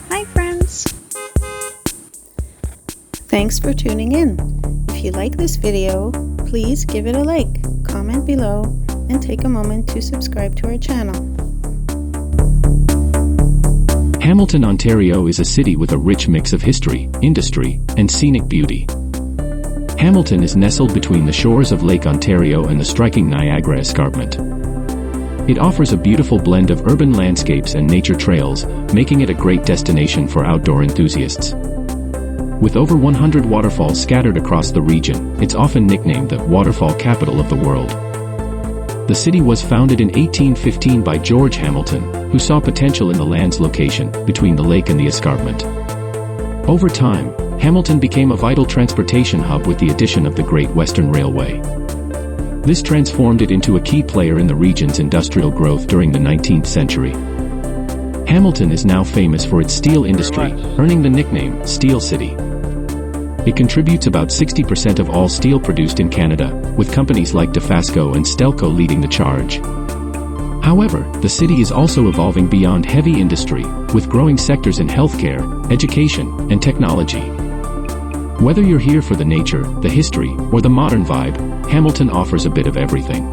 Hi friends! Thanks for tuning in. If you like this video, please give it a like, comment below, and take a moment to subscribe to our channel. Hamilton, Ontario is a city with a rich mix of history, industry, and scenic beauty. Hamilton is nestled between the shores of Lake Ontario and the striking Niagara Escarpment. It offers a beautiful blend of urban landscapes and nature trails, making it a great destination for outdoor enthusiasts. With over 100 waterfalls scattered across the region, it's often nicknamed the waterfall capital of the world. The city was founded in 1815 by George Hamilton, who saw potential in the land's location between the lake and the escarpment. Over time, Hamilton became a vital transportation hub with the addition of the Great Western Railway. This transformed it into a key player in the region's industrial growth during the 19th century. Hamilton is now famous for its steel industry, earning the nickname Steel City. It contributes about 60% of all steel produced in Canada, with companies like Dofasco and Stelco leading the charge. However, the city is also evolving beyond heavy industry, with growing sectors in healthcare, education, and technology. Whether you're here for the nature, the history, or the modern vibe, Hamilton offers a bit of everything.